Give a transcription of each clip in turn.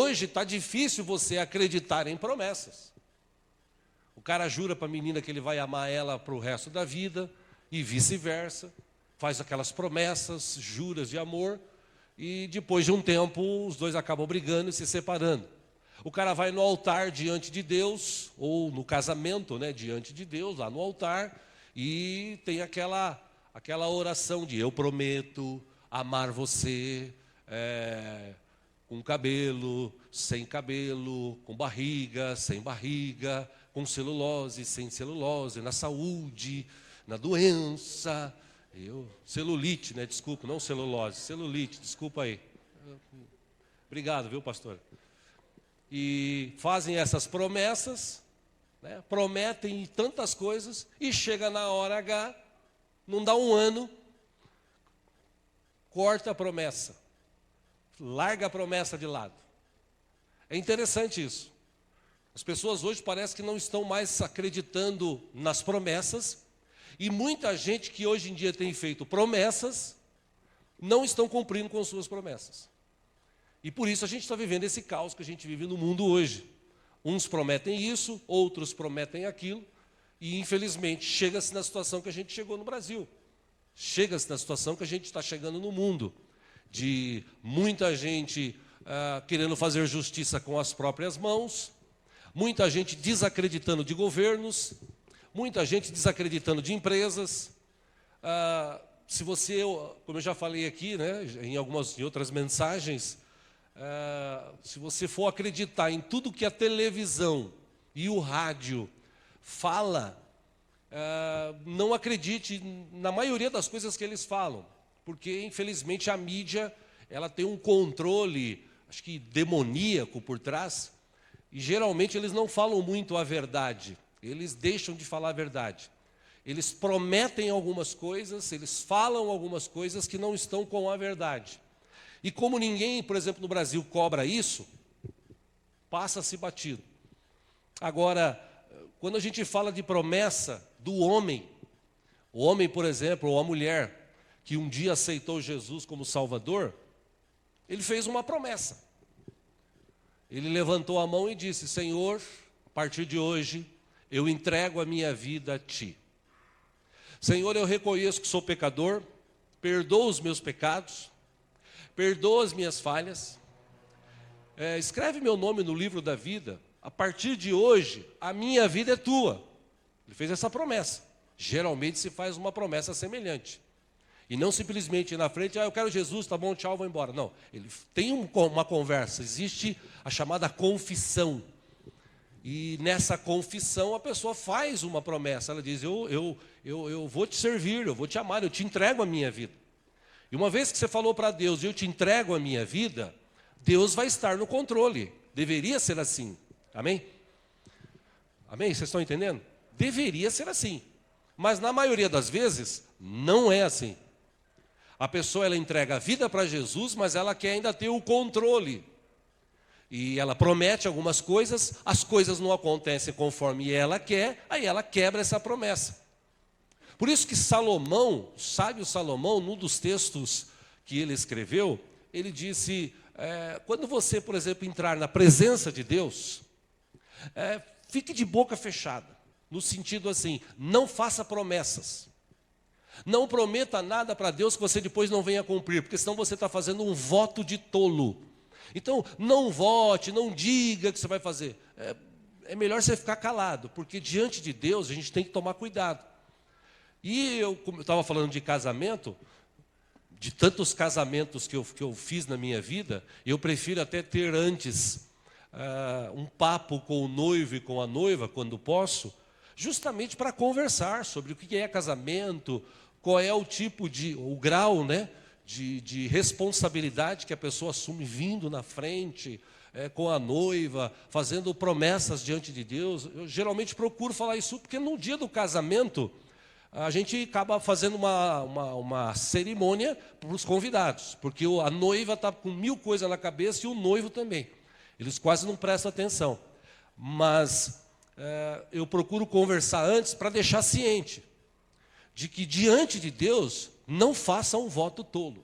hoje está difícil você acreditar em promessas. O cara jura para a menina que ele vai amar ela para o resto da vida, e vice-versa. Faz aquelas promessas, juras de amor, e depois de um tempo os dois acabam brigando e se separando. O cara vai no altar diante de Deus, ou no casamento, né, diante de Deus, lá no altar, e tem aquela oração de eu prometo amar você, com cabelo, sem cabelo, com barriga, sem barriga, com celulose, sem celulose, na saúde, na doença, celulite, né? Desculpa, não celulose, celulite, desculpa aí. Obrigado, viu, pastor? E fazem essas promessas, né? Prometem tantas coisas, e chega na hora H, não dá um ano, corta a promessa, larga a promessa de lado. É interessante isso. As pessoas hoje parece que não estão mais acreditando nas promessas, e muita gente que hoje em dia tem feito promessas, não estão cumprindo com suas promessas. E por isso a gente está vivendo esse caos que a gente vive no mundo hoje. Uns prometem isso, outros prometem aquilo, e infelizmente chega-se na situação que a gente chegou no Brasil. Chega-se na situação que a gente está chegando no mundo, de muita gente querendo fazer justiça com as próprias mãos, muita gente desacreditando de governos, muita gente desacreditando de empresas. Se você, como eu já falei aqui, né, em outras mensagens, se você for acreditar em tudo que a televisão e o rádio fala, não acredite na maioria das coisas que eles falam, porque infelizmente a mídia ela tem um controle, acho que demoníaco por trás, e geralmente eles não falam muito a verdade, eles deixam de falar a verdade. Eles prometem algumas coisas, eles falam algumas coisas que não estão com a verdade. E como ninguém, por exemplo, no Brasil cobra isso, passa-se batido. Agora, quando a gente fala de promessa do homem, o homem, por exemplo, ou a mulher, que um dia aceitou Jesus como Salvador, ele fez uma promessa. Ele levantou a mão e disse: Senhor, a partir de hoje, eu entrego a minha vida a Ti. Senhor, eu reconheço que sou pecador, perdoa os meus pecados, perdoa as minhas falhas, escreve meu nome no livro da vida, a partir de hoje, a minha vida é Tua. Ele fez essa promessa. Geralmente se faz uma promessa semelhante. E não simplesmente ir na frente, eu quero Jesus, tá bom, tchau, vou embora. Não, ele tem uma conversa, existe a chamada confissão. E nessa confissão a pessoa faz uma promessa, ela diz, eu vou te servir, eu vou te amar, eu te entrego a minha vida. E uma vez que você falou para Deus, eu te entrego a minha vida, Deus vai estar no controle. Deveria ser assim, amém? Amém? Vocês estão entendendo? Deveria ser assim, mas na maioria das vezes não é assim. A pessoa ela entrega a vida para Jesus, mas ela quer ainda ter o controle. E ela promete algumas coisas, as coisas não acontecem conforme ela quer, aí ela quebra essa promessa. Por isso que Salomão, o sábio Salomão, num dos textos que ele escreveu, ele disse, quando você, por exemplo, entrar na presença de Deus, fique de boca fechada, no sentido assim, não faça promessas. Não prometa nada para Deus que você depois não venha cumprir, porque senão você está fazendo um voto de tolo. Então, não vote, não diga que você vai fazer. É melhor você ficar calado, porque diante de Deus a gente tem que tomar cuidado. E eu estava falando de casamento, de tantos casamentos que eu fiz na minha vida, eu prefiro até ter antes um papo com o noivo e com a noiva, quando posso, justamente para conversar sobre o que é casamento, qual é o tipo o grau, né, de responsabilidade que a pessoa assume vindo na frente, com a noiva, fazendo promessas diante de Deus. Eu geralmente procuro falar isso, porque no dia do casamento, a gente acaba fazendo uma cerimônia para os convidados, porque a noiva está com 1000 coisas na cabeça e o noivo também. Eles quase não prestam atenção. Mas eu procuro conversar antes para deixar ciente de que diante de Deus não faça um voto tolo.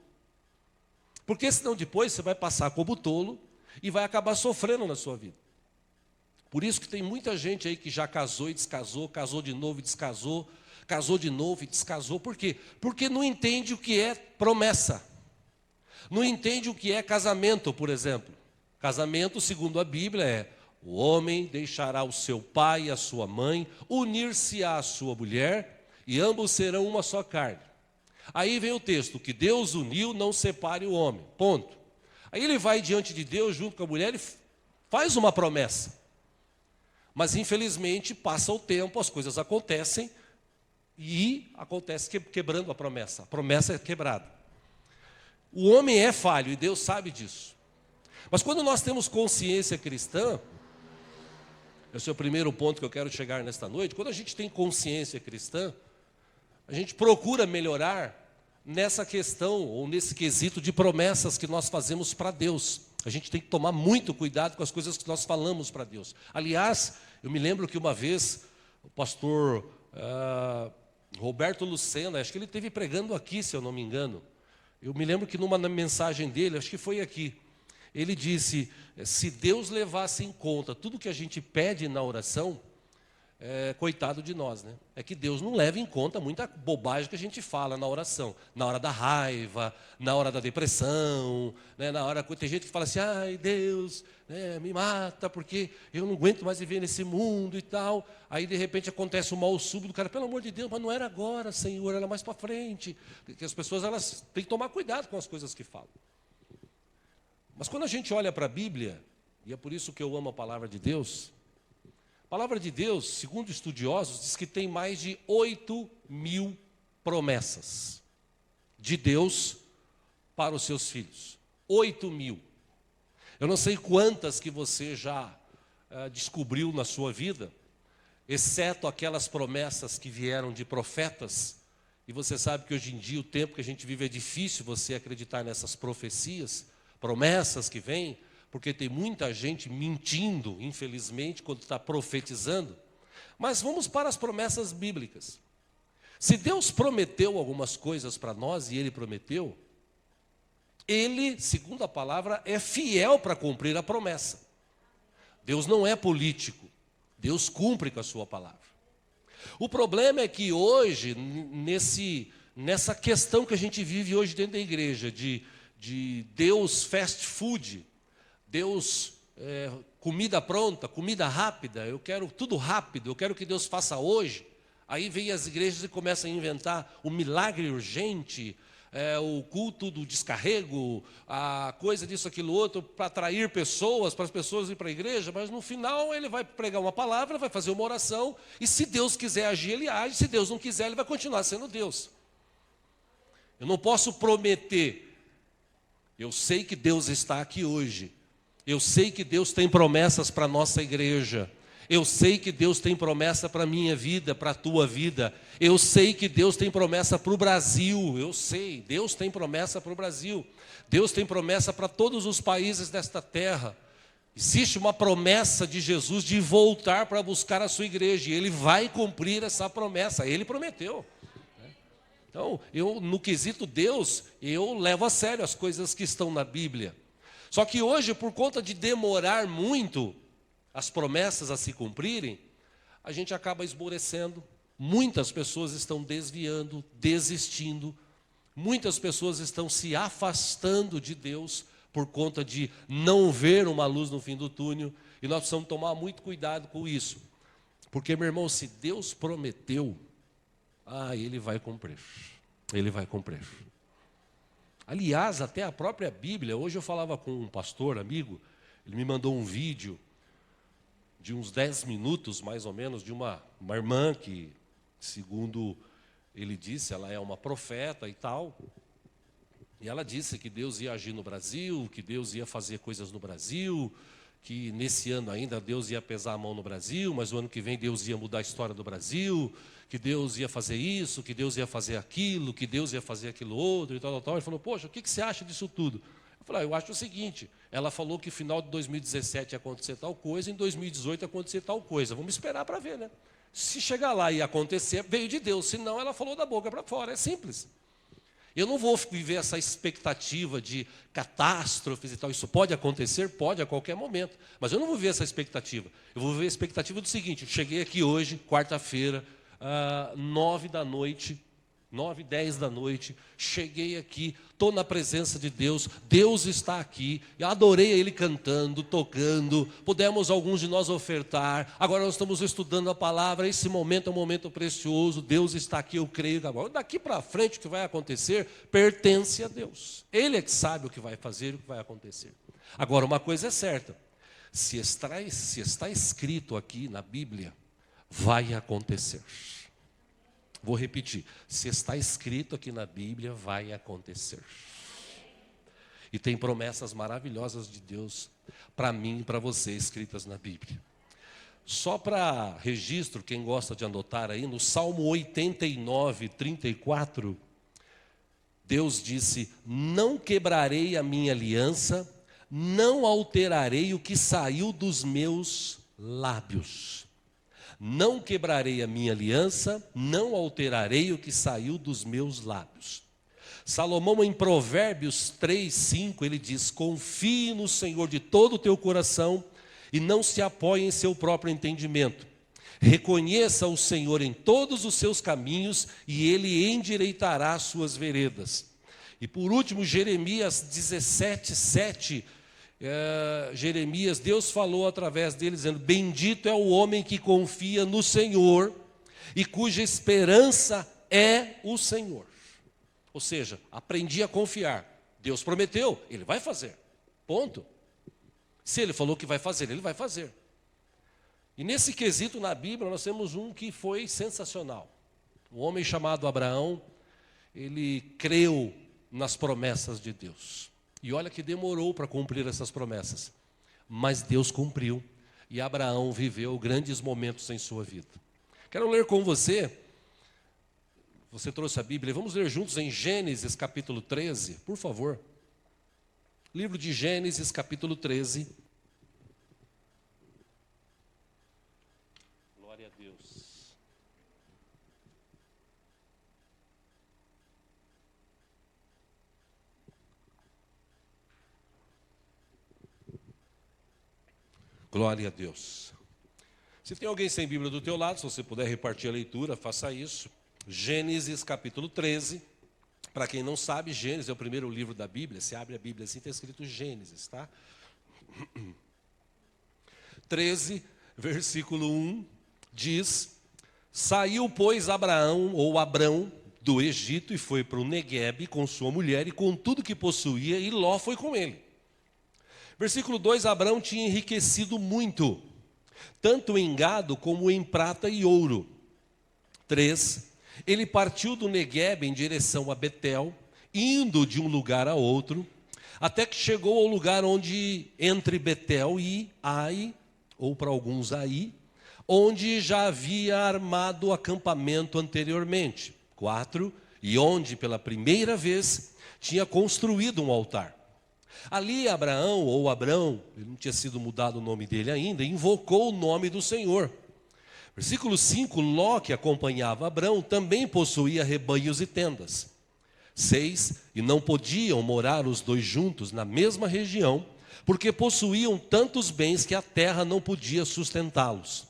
Porque senão depois você vai passar como tolo e vai acabar sofrendo na sua vida. Por isso que tem muita gente aí que já casou e descasou, casou de novo e descasou, casou de novo e descasou. Por quê? Porque não entende o que é promessa. Não entende o que é casamento, por exemplo. Casamento, segundo a Bíblia, é: o homem deixará o seu pai e a sua mãe, unir-se-á à sua mulher, e ambos serão uma só carne. Aí vem o texto: que Deus uniu, não separe o homem. Ponto. Aí ele vai diante de Deus, junto com a mulher, e faz uma promessa. Mas infelizmente passa o tempo, as coisas acontecem, e acontece quebrando a promessa. A promessa é quebrada. O homem é falho, e Deus sabe disso. Mas quando nós temos consciência cristã, esse é o primeiro ponto que eu quero chegar nesta noite. Quando a gente tem consciência cristã, a gente procura melhorar nessa questão, ou nesse quesito de promessas que nós fazemos para Deus. A gente tem que tomar muito cuidado com as coisas que nós falamos para Deus. Aliás, eu me lembro que uma vez o pastor Roberto Lucena, acho que ele esteve pregando aqui, se eu não me engano. Eu me lembro que numa mensagem dele, acho que foi aqui, ele disse: se Deus levasse em conta tudo que a gente pede na oração, coitado de nós, né? É que Deus não leva em conta muita bobagem que a gente fala na oração. Na hora da raiva, na hora da depressão, né? Na hora, tem gente que fala assim: ai Deus, né, me mata porque eu não aguento mais viver nesse mundo e tal. Aí de repente acontece um mal súbito, o cara: pelo amor de Deus, mas não era agora, Senhor, era mais para frente. Porque as pessoas, elas têm que tomar cuidado com as coisas que falam. Mas quando a gente olha para a Bíblia, e é por isso que eu amo a palavra de Deus, a palavra de Deus, segundo estudiosos, diz que tem mais de 8.000 promessas de Deus para os seus filhos. 8.000. Eu não sei quantas que você já descobriu na sua vida, exceto aquelas promessas que vieram de profetas. E você sabe que hoje em dia, o tempo que a gente vive, é difícil você acreditar nessas profecias, promessas que vêm, porque tem muita gente mentindo, infelizmente, quando está profetizando. Mas vamos para as promessas bíblicas. Se Deus prometeu algumas coisas para nós, e Ele prometeu, Ele, segundo a palavra, é fiel para cumprir a promessa. Deus não é político, Deus cumpre com a sua palavra. O problema é que hoje, nessa questão que a gente vive hoje dentro da igreja, de Deus fast food, Deus comida pronta, comida rápida, eu quero tudo rápido, eu quero que Deus faça hoje. Aí vem as igrejas e começam a inventar o milagre urgente, o culto do descarrego, a coisa disso, aquilo, outro, para atrair pessoas, para as pessoas ir para a igreja, mas no final ele vai pregar uma palavra, vai fazer uma oração, e se Deus quiser agir, Ele age, se Deus não quiser, Ele vai continuar sendo Deus. Eu não posso prometer. Eu sei que Deus está aqui hoje. Eu sei que Deus tem promessas para a nossa igreja. Eu sei que Deus tem promessa para a minha vida, para a tua vida. Eu sei que Deus tem promessa para o Brasil. Eu sei, Deus tem promessa para o Brasil. Deus tem promessa para todos os países desta terra. Existe uma promessa de Jesus de voltar para buscar a sua igreja. E Ele vai cumprir essa promessa. Ele prometeu. Então, no quesito Deus, eu levo a sério as coisas que estão na Bíblia. Só que hoje, por conta de demorar muito as promessas a se cumprirem, a gente acaba esmorecendo. Muitas pessoas estão desviando, desistindo. Muitas pessoas estão se afastando de Deus por conta de não ver uma luz no fim do túnel. E nós precisamos tomar muito cuidado com isso. Porque, meu irmão, se Deus prometeu, Ele vai cumprir. Ele vai cumprir. Aliás, até a própria Bíblia, hoje eu falava com um pastor amigo, ele me mandou um vídeo de uns 10 minutos, mais ou menos, de uma irmã que, segundo ele disse, ela é uma profeta e tal. E ela disse que Deus ia agir no Brasil, que Deus ia fazer coisas no Brasil, que nesse ano ainda Deus ia pesar a mão no Brasil, mas o ano que vem Deus ia mudar a história do Brasil, que Deus ia fazer isso, que Deus ia fazer aquilo, que Deus ia fazer aquilo outro e tal, tal, tal. Ele falou: poxa, o que você acha disso tudo? Eu falei: eu acho o seguinte, ela falou que no final de 2017 ia acontecer tal coisa, em 2018 ia acontecer tal coisa. Vamos esperar para ver, né? Se chegar lá e acontecer, veio de Deus, senão ela falou da boca para fora, é simples. Eu não vou viver essa expectativa de catástrofes e tal. Isso pode acontecer? Pode, a qualquer momento. Mas eu não vou viver essa expectativa. Eu vou viver a expectativa do seguinte: eu cheguei aqui hoje, quarta-feira, 9 da noite, 9, 10 da noite, cheguei aqui, estou na presença de Deus, Deus está aqui, eu adorei Ele cantando, tocando, pudemos alguns de nós ofertar, agora nós estamos estudando a palavra, esse momento é um momento precioso, Deus está aqui, eu creio que agora, daqui para frente o que vai acontecer pertence a Deus, Ele é que sabe o que vai fazer e o que vai acontecer. Agora, uma coisa é certa, se está escrito aqui na Bíblia, vai acontecer. Vou repetir, se está escrito aqui na Bíblia, vai acontecer. E tem promessas maravilhosas de Deus para mim e para você, escritas na Bíblia. Só para registro, quem gosta de anotar aí, no Salmo 89, 34, Deus disse: não quebrarei a minha aliança, não alterarei o que saiu dos meus lábios. Não quebrarei a minha aliança, não alterarei o que saiu dos meus lábios. Salomão, em Provérbios 3, 5, ele diz: confie no Senhor de todo o teu coração e não se apoie em seu próprio entendimento. Reconheça o Senhor em todos os seus caminhos e Ele endireitará as suas veredas. E por último, Jeremias 17, 7, Jeremias, Deus falou através dele, dizendo: bendito é o homem que confia no Senhor e cuja esperança é o Senhor. Ou seja, aprendi a confiar. Deus prometeu, Ele vai fazer. Ponto. Se Ele falou que vai fazer, Ele vai fazer. E nesse quesito na Bíblia nós temos um que foi sensacional. Um homem chamado Abraão, ele creu nas promessas de Deus. E olha que demorou para cumprir essas promessas. Mas Deus cumpriu. E Abraão viveu grandes momentos em sua vida. Quero ler com você. Você trouxe a Bíblia. Vamos ler juntos em Gênesis capítulo 13, por favor. Livro de Gênesis capítulo 13. Glória a Deus. Glória a Deus. Se tem alguém sem Bíblia do teu lado, se você puder repartir a leitura, faça isso. Gênesis capítulo 13. Para quem não sabe, Gênesis é o primeiro livro da Bíblia. Se abre a Bíblia assim, está escrito Gênesis, tá? 13, versículo 1, diz: saiu, pois, Abraão, ou Abrão, do Egito e foi para o Neguebe com sua mulher e com tudo que possuía, e Ló foi com ele. Versículo 2, Abrão tinha enriquecido muito, tanto em gado como em prata e ouro. 3, ele partiu do Neguebe em direção a Betel, indo de um lugar a outro, até que chegou ao lugar onde, entre Betel e Ai, ou para alguns Ai, onde já havia armado o acampamento anteriormente. 4, e onde pela primeira vez tinha construído um altar. Ali Abraão, ou Abrão, ele não tinha sido mudado o nome dele ainda, invocou o nome do Senhor. Versículo 5, Ló, que acompanhava Abrão, também possuía rebanhos e tendas. 6, e não podiam morar os dois juntos na mesma região, porque possuíam tantos bens que a terra não podia sustentá-los.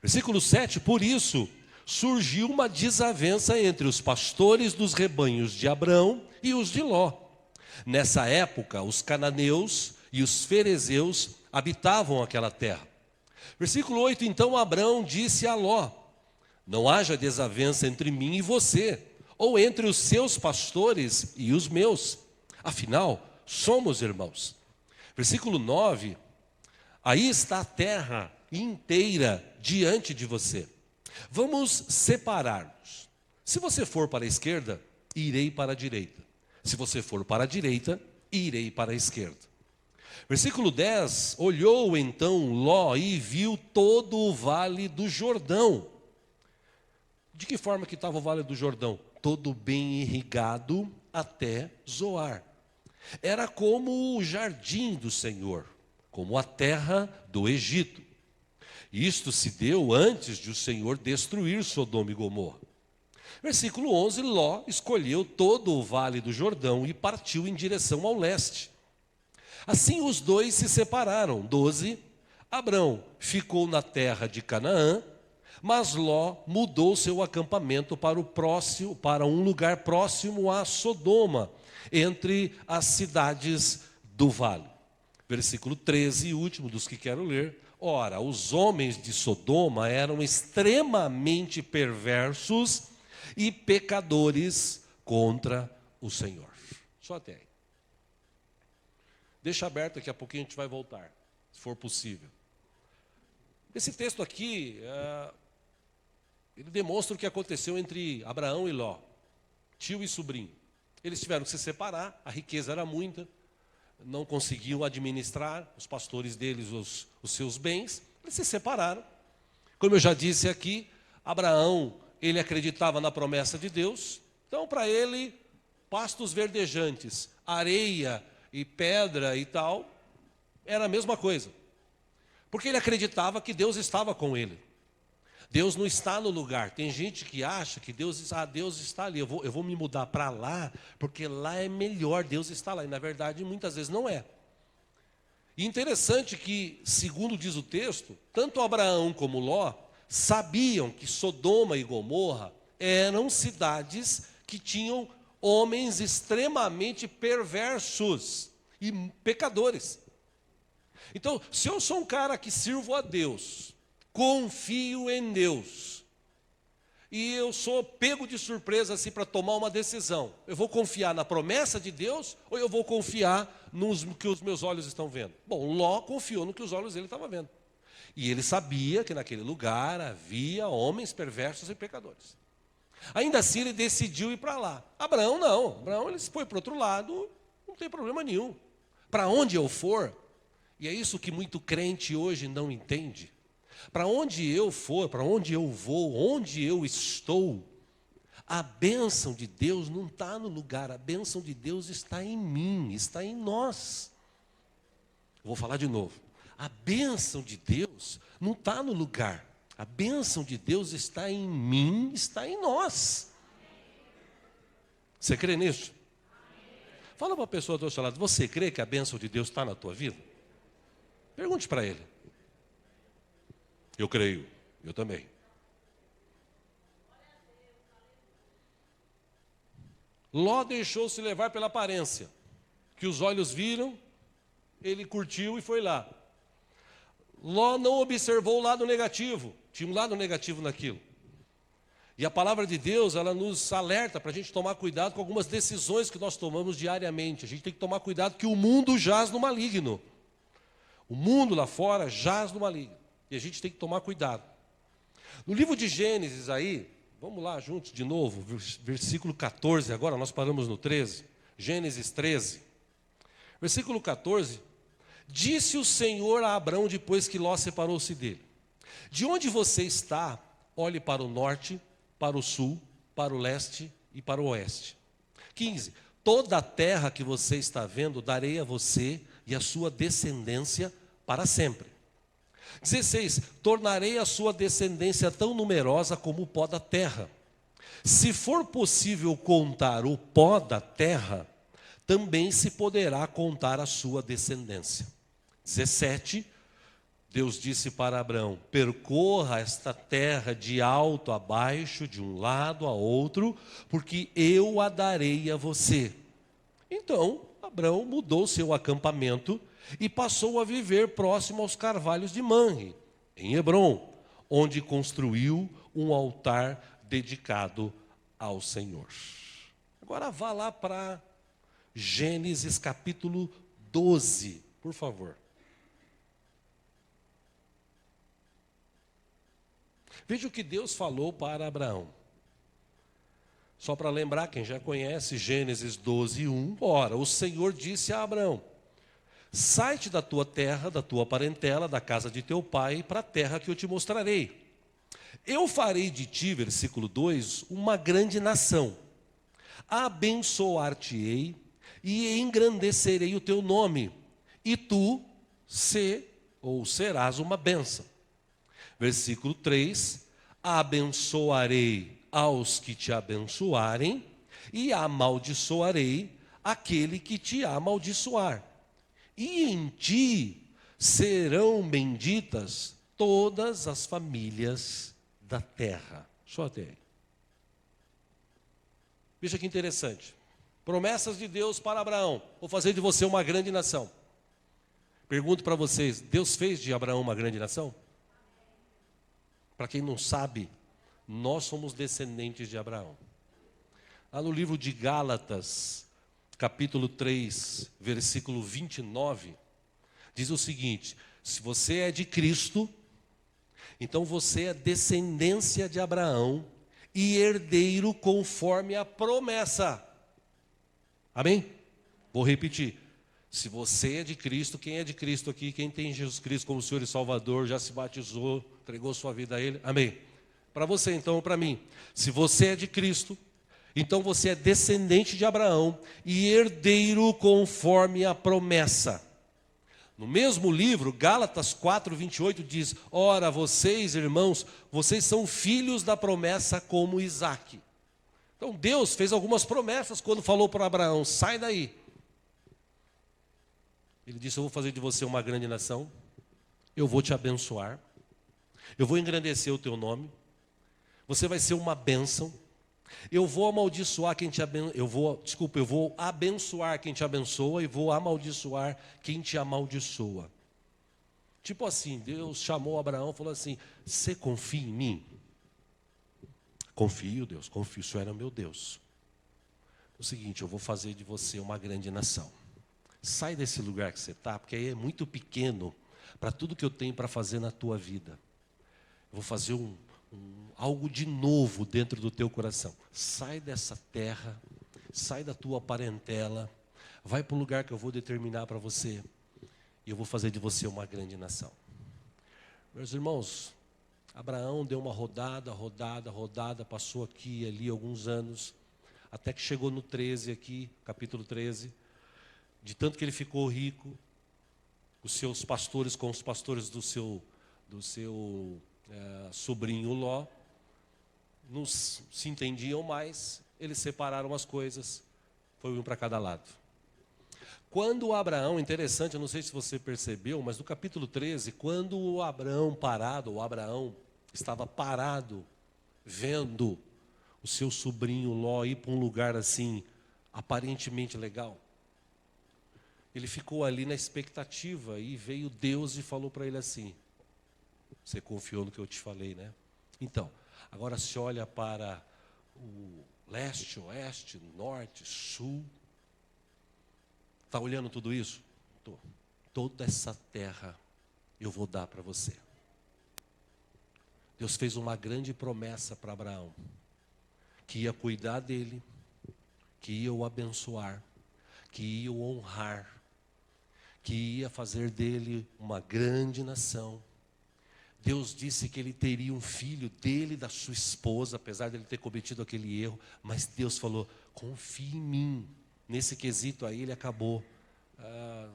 Versículo 7, por isso surgiu uma desavença entre os pastores dos rebanhos de Abrão e os de Ló. Nessa época, os cananeus e os ferezeus habitavam aquela terra. Versículo 8, então Abrão disse a Ló: não haja desavença entre mim e você, ou entre os seus pastores e os meus, afinal, somos irmãos. Versículo 9, aí está a terra inteira diante de você. Vamos separar-nos. Se você for para a esquerda, irei para a direita. Se você for para a direita, irei para a esquerda. Versículo 10, olhou então Ló e viu todo o vale do Jordão. De que forma que estava o vale do Jordão? Todo bem irrigado até Zoar. Era como o jardim do Senhor, como a terra do Egito. Isto se deu antes de o Senhor destruir Sodoma e Gomorra. Versículo 11, Ló escolheu todo o vale do Jordão e partiu em direção ao leste. Assim os dois se separaram. 12, Abrão ficou na terra de Canaã, mas Ló mudou seu acampamento para um lugar próximo a Sodoma, entre as cidades do vale. Versículo 13, último dos que quero ler. Ora, os homens de Sodoma eram extremamente perversos e pecadores contra o Senhor. Só até aí. Deixa aberto, daqui a pouquinho a gente vai voltar, se for possível. Esse texto aqui, ele demonstra o que aconteceu entre Abraão e Ló, tio e sobrinho. Eles tiveram que se separar, a riqueza era muita, não conseguiam administrar, os pastores deles, os seus bens, eles se separaram. Como eu já disse aqui, Abraão, ele acreditava na promessa de Deus, então para ele, pastos verdejantes, areia e pedra e tal, era a mesma coisa. Porque ele acreditava que Deus estava com ele. Deus não está no lugar. Tem gente que acha que Deus está ali. Eu vou me mudar para lá, porque lá é melhor, Deus está lá. E na verdade, muitas vezes não é. E interessante que, segundo diz o texto, tanto Abraão como Ló sabiam que Sodoma e Gomorra eram cidades que tinham homens extremamente perversos e pecadores. Então, se eu sou um cara que sirvo a Deus, confio em Deus, e eu sou pego de surpresa assim para tomar uma decisão, eu vou confiar na promessa de Deus ou eu vou confiar no que os meus olhos estão vendo? Bom, Ló confiou no que os olhos dele estavam vendo. E ele sabia que naquele lugar havia homens perversos e pecadores. Ainda assim ele decidiu ir para lá. Abraão não, Abraão ele foi para o outro lado, não tem problema nenhum. Para onde eu for, e é isso que muito crente hoje não entende, para onde eu for, para onde eu vou, onde eu estou, a bênção de Deus não está no lugar, a bênção de Deus está em mim, está em nós. Vou falar de novo. A bênção de Deus não está no lugar, a bênção de Deus está em mim, está em nós. Você crê nisso? Fala para a pessoa do outro lado, você crê que a bênção de Deus está na tua vida? Pergunte para ele. Eu creio, eu também. Ló deixou-se levar pela aparência, que os olhos viram, ele curtiu e foi lá. Ló não observou o lado negativo, tinha um lado negativo naquilo. E a palavra de Deus, ela nos alerta para a gente tomar cuidado com algumas decisões que nós tomamos diariamente. A gente tem que tomar cuidado que o mundo jaz no maligno. O mundo lá fora jaz no maligno. E a gente tem que tomar cuidado. No livro de Gênesis aí, vamos lá juntos de novo, versículo 14, agora nós paramos no 13. Gênesis 13. Versículo 14. Disse o Senhor a Abrão depois que Ló separou-se dele: de onde você está, olhe para o norte, para o sul, para o leste e para o oeste. 15. Toda a terra que você está vendo, darei a você e a sua descendência para sempre. 16. Tornarei a sua descendência tão numerosa como o pó da terra. Se for possível contar o pó da terra, também se poderá contar a sua descendência. 17. Deus disse para Abrão: percorra esta terra de alto a baixo, de um lado a outro, porque eu a darei a você. Então, Abrão mudou seu acampamento e passou a viver próximo aos carvalhos de Manre, em Hebrom, onde construiu um altar dedicado ao Senhor. Agora vá lá para Gênesis capítulo 12, por favor. Veja o que Deus falou para Abraão. Só para lembrar, quem já conhece, Gênesis 12, 1. Ora, o Senhor disse a Abraão: sai-te da tua terra, da tua parentela, da casa de teu pai, para a terra que eu te mostrarei. Eu farei de ti, versículo 2, uma grande nação. Abençoar-te-ei e engrandecerei o teu nome, e tu serás uma bênção. Versículo 3, abençoarei aos que te abençoarem, e amaldiçoarei aquele que te amaldiçoar. E em ti serão benditas todas as famílias da terra. Só até aí. Veja que interessante. Promessas de Deus para Abraão: vou fazer de você uma grande nação. Pergunto para vocês, Deus fez de Abraão uma grande nação? Para quem não sabe, nós somos descendentes de Abraão. Lá no livro de Gálatas, capítulo 3, versículo 29, diz o seguinte: se você é de Cristo, então você é descendência de Abraão e herdeiro conforme a promessa. Amém? Vou repetir. Se você é de Cristo, quem é de Cristo aqui, quem tem Jesus Cristo como Senhor e Salvador, já se batizou, entregou sua vida a Ele, amém? Para você então, ou para mim, se você é de Cristo, então você é descendente de Abraão e herdeiro conforme a promessa. No mesmo livro, Gálatas 4, 28 diz: ora, vocês, irmãos, vocês são filhos da promessa como Isaque. Então Deus fez algumas promessas quando falou para Abraão: sai daí. Ele disse: eu vou fazer de você uma grande nação, eu vou te abençoar, eu vou engrandecer o teu nome, você vai ser uma bênção, eu vou amaldiçoar quem te abençoa, eu vou abençoar quem te abençoa e vou amaldiçoar quem te amaldiçoa. Tipo assim, Deus chamou Abraão e falou assim: você confia em mim? Confio, Deus, confio, o Senhor é meu Deus. É o seguinte, eu vou fazer de você uma grande nação. Sai desse lugar que você está, porque aí é muito pequeno para tudo que eu tenho para fazer na tua vida. Eu vou fazer algo de novo dentro do teu coração. Sai dessa terra, sai da tua parentela, vai para o lugar que eu vou determinar para você, e eu vou fazer de você uma grande nação. Meus irmãos, Abraão deu uma rodada, passou aqui e ali alguns anos, até que chegou no 13 aqui, capítulo 13, de tanto que ele ficou rico, os seus pastores com os pastores do seu sobrinho Ló, não se entendiam mais, eles separaram as coisas, foi um para cada lado. Quando Abraão, interessante, eu não sei se você percebeu, mas no capítulo 13, quando o Abraão estava parado, vendo o seu sobrinho Ló ir para um lugar assim, aparentemente legal, ele ficou ali na expectativa e veio Deus e falou para ele assim: você confiou no que eu te falei, né? Então, agora se olha para o leste, oeste, norte, sul. Está olhando tudo isso? Tô. Toda essa terra eu vou dar para você. Deus fez uma grande promessa para Abraão, que ia cuidar dele, que ia o abençoar, que ia o honrar, que ia fazer dele uma grande nação. Deus disse que ele teria um filho dele, da sua esposa, apesar de ele ter cometido aquele erro, mas Deus falou: confie em mim. Nesse quesito aí ele acabou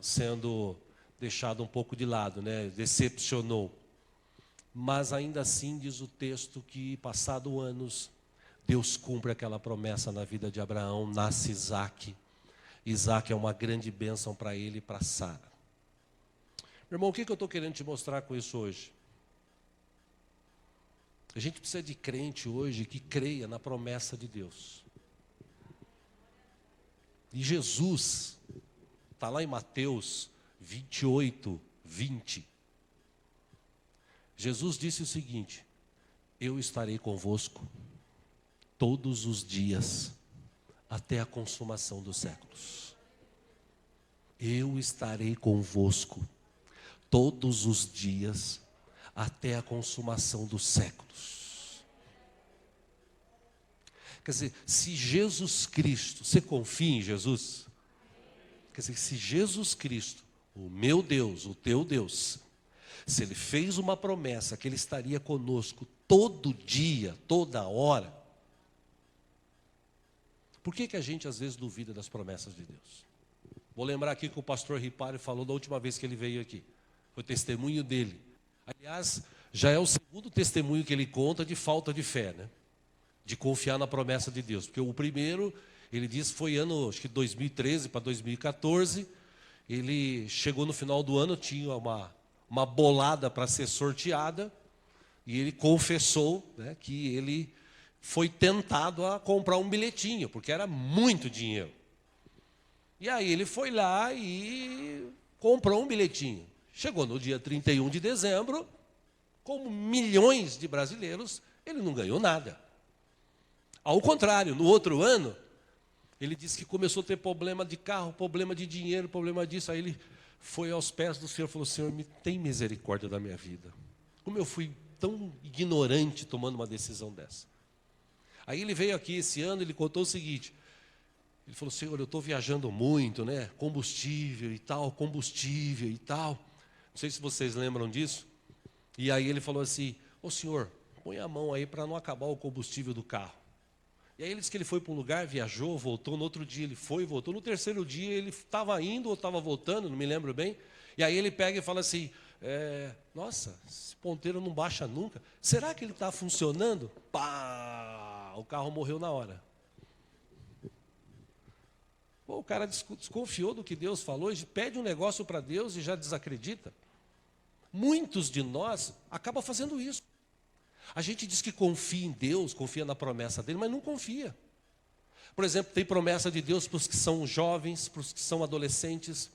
sendo deixado um pouco de lado, né? Decepcionou. Mas ainda assim diz o texto que, passado anos, Deus cumpre aquela promessa na vida de Abraão, nasce Isaque. Isaque é uma grande bênção para ele e para Sara. Meu irmão, o que eu estou querendo te mostrar com isso hoje? A gente precisa de crente hoje que creia na promessa de Deus. E Jesus, está lá em Mateus 28, 20. Jesus disse o seguinte: eu estarei convosco todos os dias, até a consumação dos séculos. Eu estarei convosco todos os dias, até a consumação dos séculos. Quer dizer, se Jesus Cristo, você confia em Jesus? Quer dizer, se Jesus Cristo, o meu Deus, o teu Deus, se Ele fez uma promessa que Ele estaria conosco todo dia, toda hora, por que a gente às vezes duvida das promessas de Deus? Vou lembrar aqui que o pastor Ripari falou da última vez que ele veio aqui. Foi testemunho dele. Aliás, já é o segundo testemunho que ele conta de falta de fé, né? de confiar na promessa de Deus. Porque o primeiro, ele disse, foi ano, acho que 2013 para 2014, ele chegou no final do ano, tinha uma bolada para ser sorteada, e ele confessou, né, que ele foi tentado a comprar um bilhetinho, porque era muito dinheiro. E aí ele foi lá e comprou um bilhetinho. Chegou no dia 31 de dezembro, como milhões de brasileiros, ele não ganhou nada. Ao contrário, no outro ano, ele disse que começou a ter problema de carro, problema de dinheiro, problema disso. Aí ele foi aos pés do Senhor e falou, Senhor, me tem misericórdia da minha vida. Como eu fui tão ignorante tomando uma decisão dessa. Aí ele veio aqui esse ano, ele contou o seguinte, ele falou, Senhor, eu estou viajando muito, né? Combustível e tal. Não sei se vocês lembram disso. E aí ele falou assim, ô Senhor, põe a mão aí para não acabar o combustível do carro. E aí ele disse que ele foi para um lugar, viajou, voltou, no outro dia ele foi, voltou, no terceiro dia ele estava indo ou estava voltando, não me lembro bem. E aí ele pega e fala assim, nossa, esse ponteiro não baixa nunca. Será que ele está funcionando? Pá! O carro morreu na hora. Pô, o cara desconfiou do que Deus falou, pede um negócio para Deus e já desacredita. Muitos de nós acabam fazendo isso. A gente diz que confia em Deus, confia na promessa dele, mas não confia. Por exemplo, tem promessa de Deus para os que são jovens, para os que são adolescentes.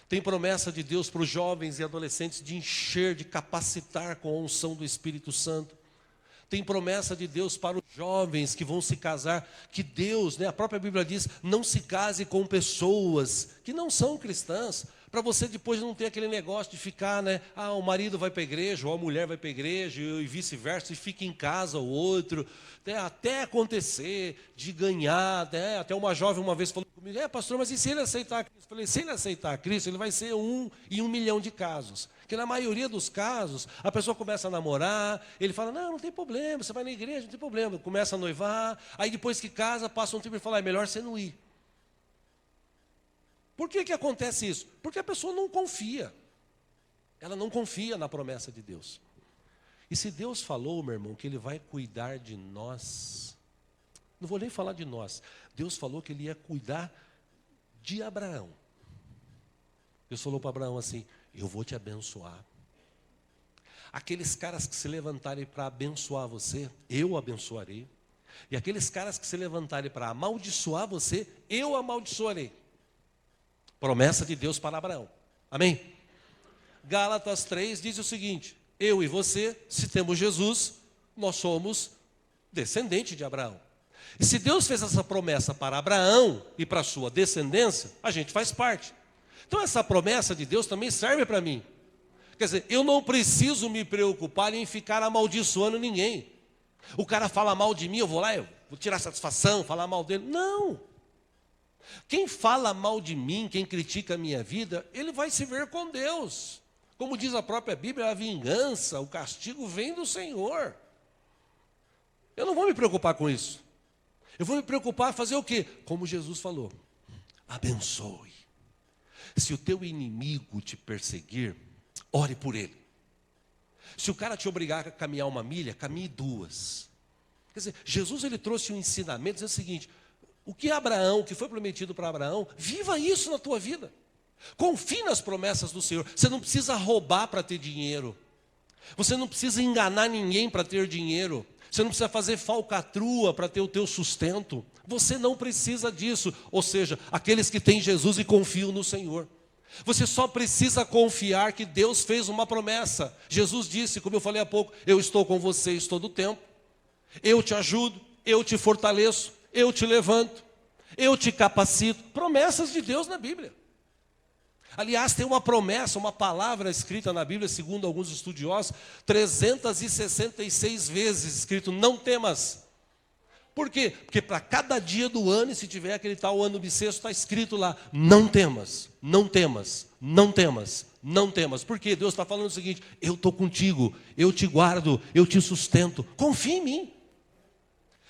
Tem promessa de Deus para os jovens e adolescentes de encher, de capacitar com a unção do Espírito Santo. Tem promessa de Deus para os jovens que vão se casar, que Deus, né, a própria Bíblia diz, não se case com pessoas que não são cristãs, para você depois não ter aquele negócio de ficar, né, o marido vai para a igreja, ou a mulher vai para a igreja, e vice-versa, e fica em casa o outro, né, até acontecer de ganhar, né, até uma jovem uma vez falou comigo, pastor, mas e se ele aceitar Cristo? Eu falei, se ele aceitar Cristo, ele vai ser um em 1 milhão de casos. Porque na maioria dos casos, a pessoa começa a namorar, ele fala, não tem problema, você vai na igreja, não tem problema. Começa a noivar, aí depois que casa, passa um tempo e fala, é melhor você não ir. Por que acontece isso? Porque a pessoa não confia. Ela não confia na promessa de Deus. E se Deus falou, meu irmão, que Ele vai cuidar de nós, não vou nem falar de nós, Deus falou que Ele ia cuidar de Abraão. Deus falou para Abraão assim, eu vou te abençoar. Aqueles caras que se levantarem para abençoar você, eu abençoarei. E aqueles caras que se levantarem para amaldiçoar você, eu amaldiçoarei. Promessa de Deus para Abraão. Amém? Gálatas 3 diz o seguinte, eu e você, se temos Jesus, nós somos descendentes de Abraão. E se Deus fez essa promessa para Abraão e para a sua descendência, a gente faz parte. Então essa promessa de Deus também serve para mim. Quer dizer, eu não preciso me preocupar em ficar amaldiçoando ninguém. O cara fala mal de mim, eu vou lá, eu vou tirar satisfação, falar mal dele. Não. Quem fala mal de mim, quem critica a minha vida, ele vai se ver com Deus. Como diz a própria Bíblia, a vingança, o castigo vem do Senhor. Eu não vou me preocupar com isso. Eu vou me preocupar em fazer o quê? Como Jesus falou, abençoe. Se o teu inimigo te perseguir, ore por ele. Se o cara te obrigar a caminhar 1 milha, caminhe 2. Quer dizer, Jesus ele trouxe um ensinamento, dizendo o seguinte, o que foi prometido para Abraão, viva isso na tua vida. Confie nas promessas do Senhor. Você não precisa roubar para ter dinheiro. Você não precisa enganar ninguém para ter dinheiro. Você não precisa fazer falcatrua para ter o teu sustento. Você não precisa disso. Ou seja, aqueles que têm Jesus e confiam no Senhor. Você só precisa confiar que Deus fez uma promessa. Jesus disse, como eu falei há pouco, eu estou com vocês todo o tempo. Eu te ajudo, eu te fortaleço, eu te levanto, eu te capacito. Promessas de Deus na Bíblia. Aliás, tem uma promessa, uma palavra escrita na Bíblia, segundo alguns estudiosos, 366 vezes escrito, não temas. Por quê? Porque para cada dia do ano, e se tiver aquele tal ano bissexto, está escrito lá, não temas, não temas, não temas, não temas. Por quê? Deus está falando o seguinte, eu estou contigo, eu te guardo, eu te sustento, confia em mim.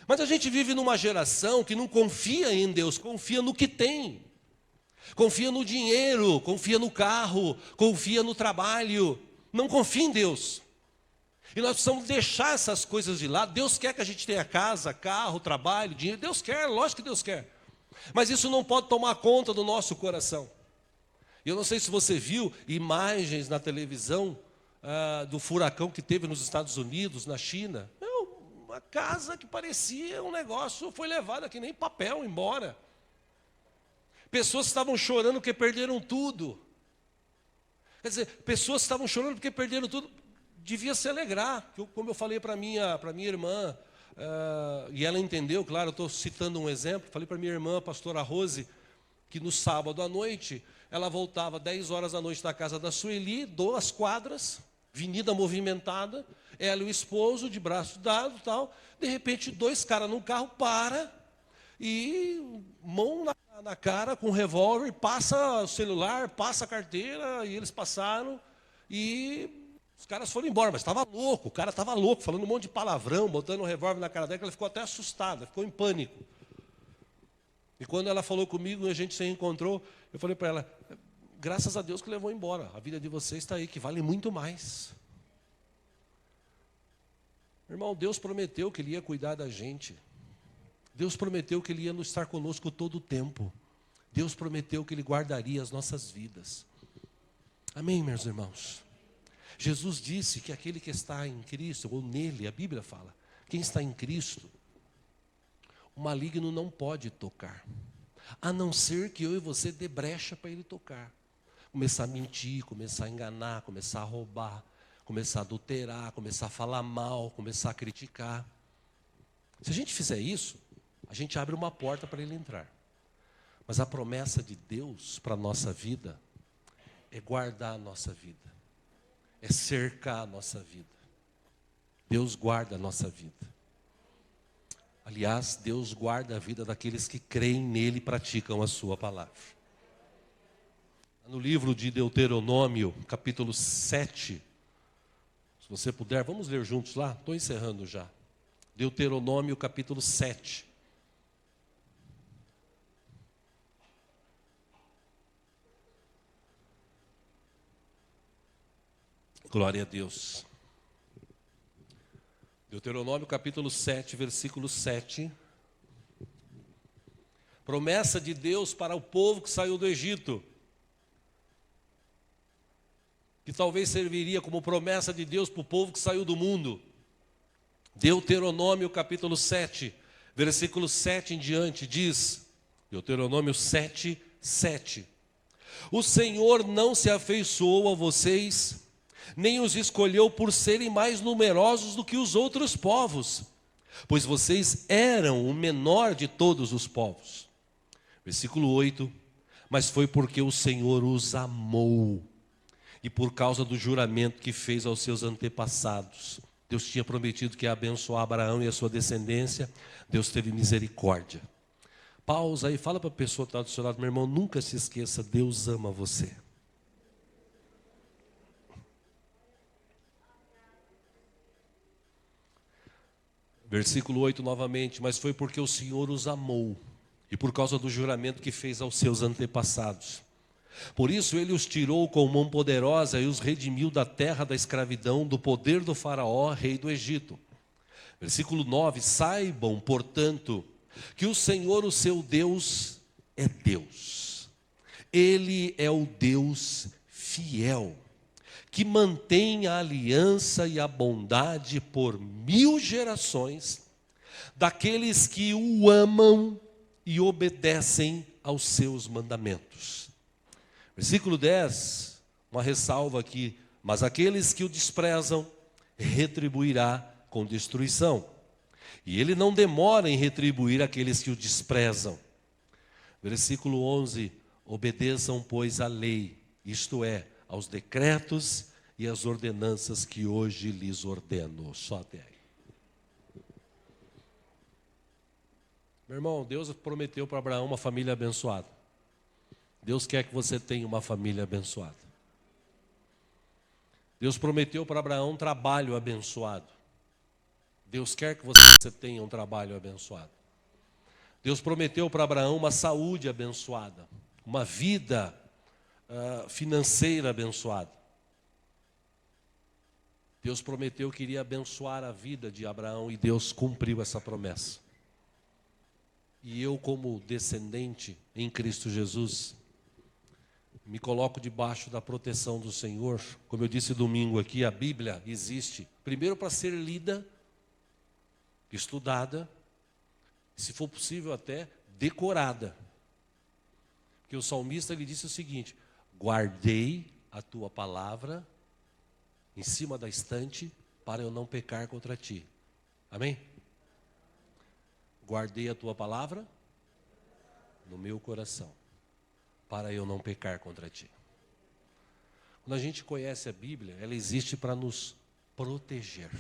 Mas a gente vive numa geração que não confia em Deus, confia no que tem. Confia no dinheiro, confia no carro, confia no trabalho, não confia em Deus. E nós precisamos deixar essas coisas de lado. Deus quer que a gente tenha casa, carro, trabalho, dinheiro. Deus quer, lógico que Deus quer. Mas isso não pode tomar conta do nosso coração. Eu não sei se você viu imagens na televisão do furacão que teve nos Estados Unidos, na China. Uma casa que parecia um negócio, foi levada que nem papel embora. Pessoas estavam chorando porque perderam tudo. Quer dizer, pessoas estavam chorando porque perderam tudo. Devia se alegrar, como eu falei para minha irmã, e ela entendeu, claro, eu estou citando um exemplo, falei para minha irmã, a pastora Rose, que no sábado à noite, ela voltava 10 horas da noite da casa da Sueli, 2 quadras, avenida movimentada, ela e o esposo, de braço dado, tal. De repente, 2 caras num carro para e mão na cara com um revólver, passa o celular, passa a carteira, e eles passaram e os caras foram embora, mas estava louco, o cara estava louco, falando um monte de palavrão, botando um revólver na cara dela, que ela ficou até assustada, ficou em pânico. E quando ela falou comigo, a gente se encontrou, eu falei para ela, graças a Deus que levou embora, a vida de vocês está aí, que vale muito mais. Irmão, Deus prometeu que Ele ia cuidar da gente. Deus prometeu que Ele ia estar conosco todo o tempo. Deus prometeu que Ele guardaria as nossas vidas. Amém, meus irmãos? Jesus disse que aquele que está em Cristo, ou nele, a Bíblia fala, quem está em Cristo, o maligno não pode tocar, a não ser que eu e você dê brecha para ele tocar. Começar a mentir, começar a enganar, começar a roubar, começar a adulterar, começar a falar mal, começar a criticar. Se a gente fizer isso, a gente abre uma porta para ele entrar. Mas a promessa de Deus para a nossa vida é guardar a nossa vida. É cercar a nossa vida. Deus guarda a nossa vida. Aliás, Deus guarda a vida daqueles que creem nele e praticam a sua palavra. No livro de Deuteronômio, capítulo 7, se você puder, vamos ler juntos lá? Estou encerrando já. Deuteronômio, capítulo 7. Glória a Deus. Deuteronômio capítulo 7, versículo 7. Promessa de Deus para o povo que saiu do Egito. Que talvez serviria como promessa de Deus para o povo que saiu do mundo. Deuteronômio capítulo 7, versículo 7 em diante, diz, Deuteronômio 7, 7. O Senhor não se afeiçoou a vocês, nem os escolheu por serem mais numerosos do que os outros povos, pois vocês eram o menor de todos os povos. Versículo 8, mas foi porque o Senhor os amou, e por causa do juramento que fez aos seus antepassados. Deus tinha prometido que ia abençoar Abraão e a sua descendência, Deus teve misericórdia. Pausa aí, fala para a pessoa que está do seu lado, meu irmão, nunca se esqueça, Deus ama você. Versículo 8 novamente, mas foi porque o Senhor os amou, e por causa do juramento que fez aos seus antepassados. Por isso ele os tirou com mão poderosa e os redimiu da terra da escravidão, do poder do faraó, rei do Egito. Versículo 9, saibam, portanto, que o Senhor, o seu Deus, é Deus. Ele é o Deus fiel, que mantém a aliança e a bondade por 1000 gerações, daqueles que o amam e obedecem aos seus mandamentos. Versículo 10, uma ressalva aqui, mas aqueles que o desprezam, retribuirá com destruição. E ele não demora em retribuir aqueles que o desprezam. Versículo 11, obedeçam, pois, a lei, isto é, aos decretos e às ordenanças que hoje lhes ordeno. Só até aí. Meu irmão, Deus prometeu para Abraão uma família abençoada. Deus quer que você tenha uma família abençoada. Deus prometeu para Abraão um trabalho abençoado. Deus quer que você tenha um trabalho abençoado. Deus prometeu para Abraão uma saúde abençoada, uma vida financeira abençoada. Deus prometeu que iria abençoar a vida de Abraão e Deus cumpriu essa promessa. E eu, como descendente em Cristo Jesus, me coloco debaixo da proteção do Senhor. Como eu disse domingo aqui, a Bíblia existe, primeiro para ser lida, estudada, se for possível até decorada. Porque o salmista ele disse o seguinte: guardei a tua palavra em cima da estante para eu não pecar contra ti. Amém? Guardei a tua palavra no meu coração para eu não pecar contra ti. Quando a gente conhece a Bíblia, ela existe para nos proteger.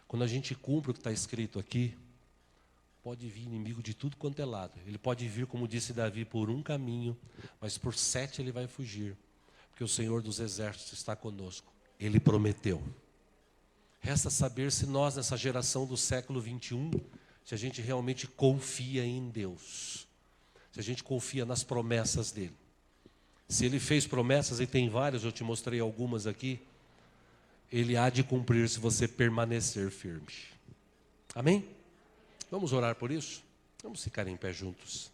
Quando a gente cumpre o que está escrito aqui, pode vir inimigo de tudo quanto é lado. Ele pode vir, como disse Davi, por um caminho, mas por 7 ele vai fugir. Porque o Senhor dos Exércitos está conosco. Ele prometeu. Resta saber se nós, nessa geração do século 21, se a gente realmente confia em Deus. Se a gente confia nas promessas dele. Se ele fez promessas, e tem várias, eu te mostrei algumas aqui, ele há de cumprir se você permanecer firme. Amém? Vamos orar por isso? Vamos ficar em pé juntos.